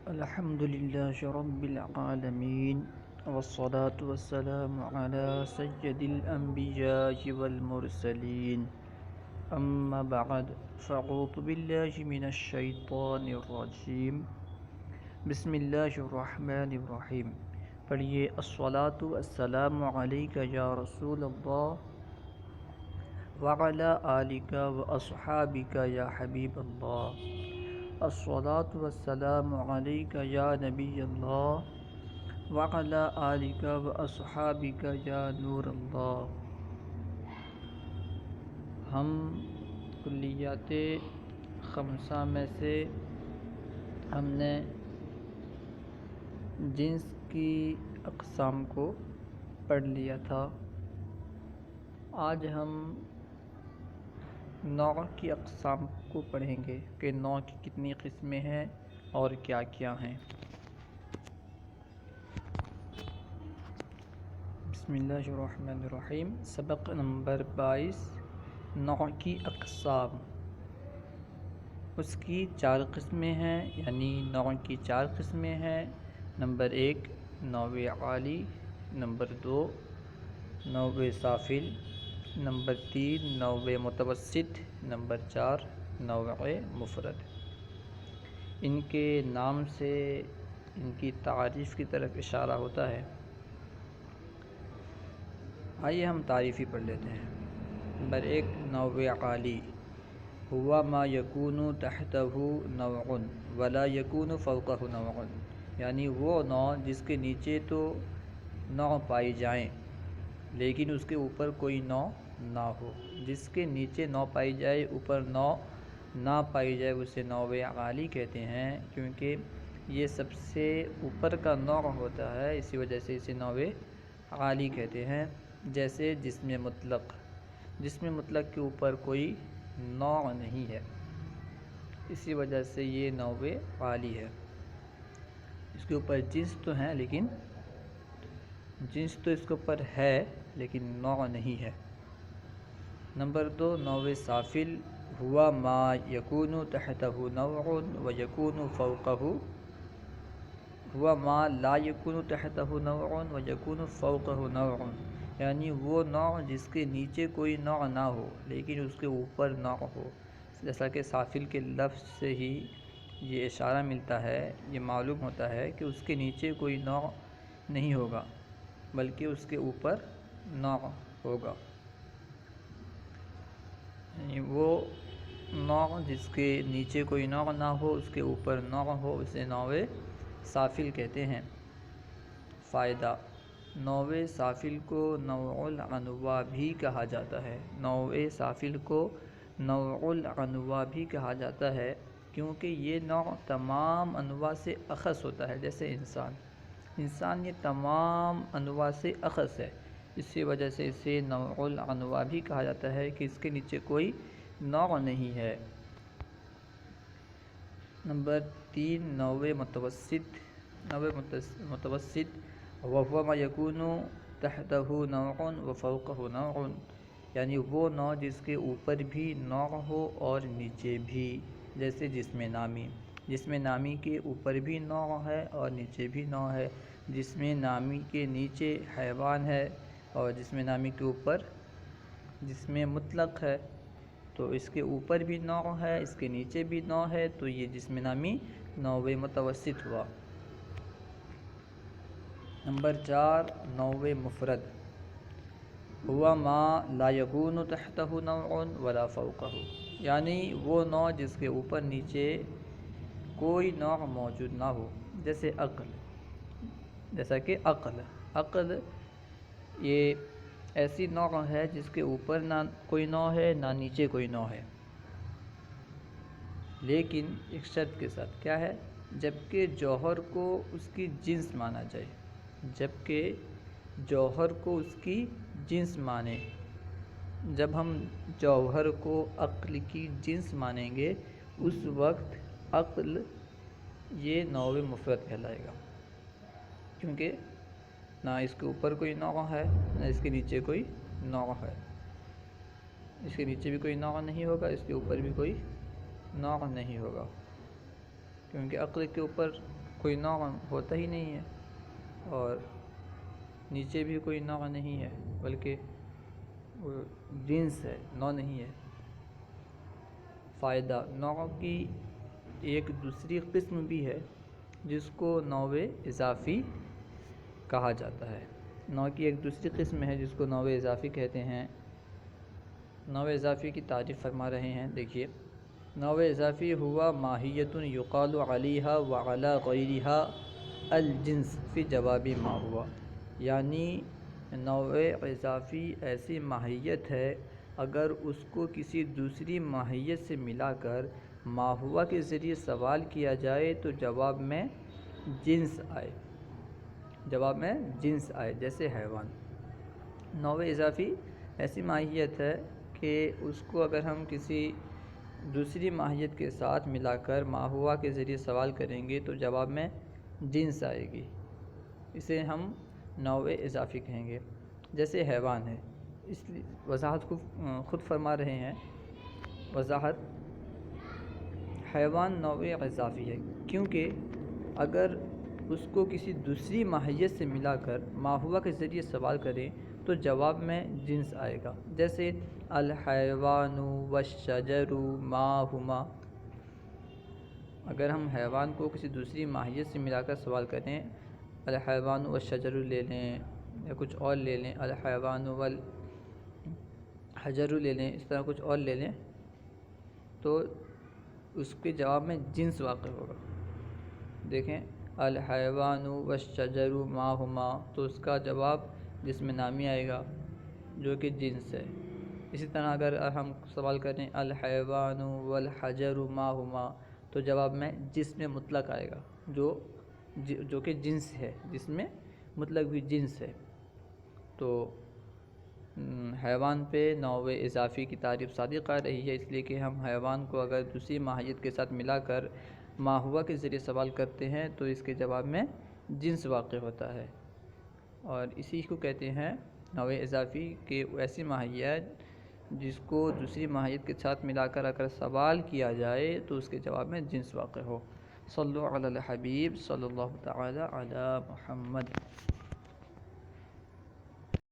الحمد لله رب العالمين والصلاة والسلام على سيد الأنبياء والمرسلين أما بعد فأعوذ بالله من الشيطان الرجيم بسم الله الرحمن الرحيم پڑھیے الصلاة والسلام عليك يا رسول الله وعلى آلك وأصحابك يا حبيب الله الصلاة والسلام عليك يا نبي الله وعلى آلك وأصحابك يا نور الله۔ ہم کلیات خمسہ میں سے ہم نے جنس کی اقسام کو پڑھ لیا تھا۔ آج ہم نوع کی اقسام کو پڑھیں گے کہ نوع کی کتنی قسمیں ہیں اور کیا کیا ہیں۔ بسم اللہ الرحمن الرحیم۔ سبق نمبر 22، نوع کی اقسام۔ اس کی 4 قسمیں ہیں، یعنی نوع کی 4 قسمیں ہیں۔ نمبر 1 نوع عالی، نمبر 2 نوع سافل، نمبر 3 نوع متوسط، نمبر 4 نوع مفرد۔ ان کے نام سے ان کی تعریف کی طرف اشارہ ہوتا ہے۔ آئیے ہم تعریفی پڑھ لیتے ہیں۔ نمبر 1 نوع عالی، ہوا ما یکون تحتہ نوع ولا یکون فوقہ نوع، یعنی وہ نوع جس کے نیچے تو نوع پائی جائیں لیکن اس کے اوپر کوئی نوع نہ ہو۔ جس کے نیچے نوع پائی جائے اوپر نوع نہ پائی جائے اسے نوع عالی کہتے ہیں، کیونکہ یہ سب سے اوپر کا نوع ہوتا ہے، اسی وجہ سے اسے نوع عالی کہتے ہیں۔ جیسے جسم مطلق، جسم مطلق کے اوپر کوئی نوع نہیں ہے، اسی وجہ سے یہ نوع عالی ہے۔ اس کے اوپر جنس تو ہیں لیکن جنس تو اس کے اوپر ہے لیکن نوع نہیں ہے۔ نمبر 2 نوع سافل، ہوا ما یکون تحتہ نوع و یکون فوقہ، ہوا ما لا یکون تحتہ نوع و یکون فوقہ نوع، یعنی وہ نوع جس کے نیچے کوئی نوع نہ ہو لیکن اس کے اوپر نوع ہو۔ جیسا کہ سافل کے لفظ سے ہی یہ اشارہ ملتا ہے، یہ معلوم ہوتا ہے کہ اس کے نیچے کوئی نوع نہیں ہوگا بلکہ اس کے اوپر نوع ہوگا، یعنی وہ نوع جس کے نیچے کوئی نوع نہ ہو اس کے اوپر نوع ہو، اسے نوع سافل کہتے ہیں۔ فائدہ، نوع سافل کو نوع العنواء بھی کہا جاتا ہے۔ نوع سافل کو نوع العنواء بھی کہا جاتا ہے کیونکہ یہ نوع تمام انواع سے اخص ہوتا ہے۔ جیسے انسان یہ تمام انواع سے اخص ہے، اسی وجہ سے اسے نوع العنواء بھی کہا جاتا ہے کہ اس کے نیچے کوئی نوع نہیں ہے۔ نمبر 3 نوع متوسط، نوع متوسط وہو ما یکون تحتہ نوع و فوقہ نوع، یعنی وہ نوع جس کے اوپر بھی نوع ہو اور نیچے بھی۔ جیسے جسم نامی، جسم نامی کے اوپر بھی نوع ہے اور نیچے بھی نوع ہے۔ جسم نامی کے نیچے حیوان ہے اور جسم نامی کے اوپر جسم مطلق ہے، تو اس کے اوپر بھی نوع ہے اس کے نیچے بھی نوع ہے، تو یہ جسم نامی نوع متوسط ہوا۔ نمبر 4 نوع مفرد، ہوا ما لا یکون تحتہ نوع ولا فوقہ، یعنی وہ نوع جس کے اوپر نیچے کوئی نوع موجود نہ ہو۔ جیسے عقل، جیسا کہ عقل یہ ایسی نوع ہے جس کے اوپر نہ کوئی نوع ہے نہ نیچے کوئی نوع ہے، لیکن ایک شرط کے ساتھ، کیا ہے؟ جبکہ جوہر کو اس کی جنس مانا جائے، جبکہ جوہر کو اس کی جنس مانیں۔ جب ہم جوہر کو عقل کی جنس مانیں گے اس وقت عقل یہ نوع مفرد کہلائے گا، کیونکہ نہ اس کے اوپر کوئی نوع ہے نہ اس کے نیچے کوئی نوع ہے، اس کے نیچے بھی کوئی نوع نہیں ہوگا اس کے اوپر بھی کوئی نوع نہیں ہوگا، کیونکہ عقل کے اوپر کوئی نوع ہوتا ہی نہیں ہے، اور نیچے بھی کوئی نوع نہیں ہے، بلکہ وہ جنس ہے، نوع نہیں ہے۔ فائدہ، نوع کی ایک دوسری قسم بھی ہے جس کو نوع اضافی کہا جاتا ہے۔ نوع کی ایک دوسری قسم ہے جس کو نوع اضافی کہتے ہیں۔ نوع اضافی کی تعریف فرما رہے ہیں، دیکھیے، نوع اضافی ہوا ماہیت یقال علیہا وعلی غیرہا الجنس فی جواب ما ہوا، یعنی نوع اضافی ایسی ماہیت ہے اگر اس کو کسی دوسری ماہیت سے ملا کر ما ہوا کے ذریعے سوال کیا جائے تو جواب میں جنس آئے، جیسے حیوان۔ نوع اضافی ایسی ماہیت ہے کہ اس کو اگر ہم کسی دوسری ماہیت کے ساتھ ملا کر ما ہوا کے ذریعے سوال کریں گے تو جواب میں جنس آئے گی، اسے ہم نوع اضافی کہیں گے۔ جیسے حیوان ہے، اس لیے وضاحت خود فرما رہے ہیں، وضاحت، حیوان نوع اضافی ہے کیونکہ اگر اس کو کسی دوسری ماہیت سے ملا کر ما ہوا کے ذریعے سوال کریں تو جواب میں جنس آئے گا۔ جیسے الحیوان والشجر ما ہما، اگر ہم حیوان کو کسی دوسری ماہیت سے ملا کر سوال کریں، الحیوان والشجر لے لیں یا کچھ اور لے لیں، الحیوان والحجر لے لیں، اس طرح کچھ اور لے لیں، تو اس کے جواب میں جنس واقع ہوگا۔ دیکھیں، الحیوان والشجر ما ہما، تو اس کا جواب جسم نامی آئے گا جو کہ جنس ہے۔ اسی طرح اگر ہم سوال کریں الحیوان والحجر ما ہما، تو جواب میں جسم مطلق آئے گا جو کہ جنس ہے، جسم مطلق بھی جنس ہے۔ تو حیوان پہ نوع اضافی کی تعریف صادق آ رہی ہے، اس لیے کہ ہم حیوان کو اگر دوسری ماہیت کے ساتھ ملا کر ما ہوا کے ذریعے سوال کرتے ہیں تو اس کے جواب میں جنس واقع ہوتا ہے، اور اسی کو کہتے ہیں نوع اضافی، کہ ایسی ماہیت جس کو دوسری ماہیت کے ساتھ ملا کر اگر سوال کیا جائے تو اس کے جواب میں جنس واقع ہو۔ صلو علی الحبیب صلی اللہ تعالی علی محمد۔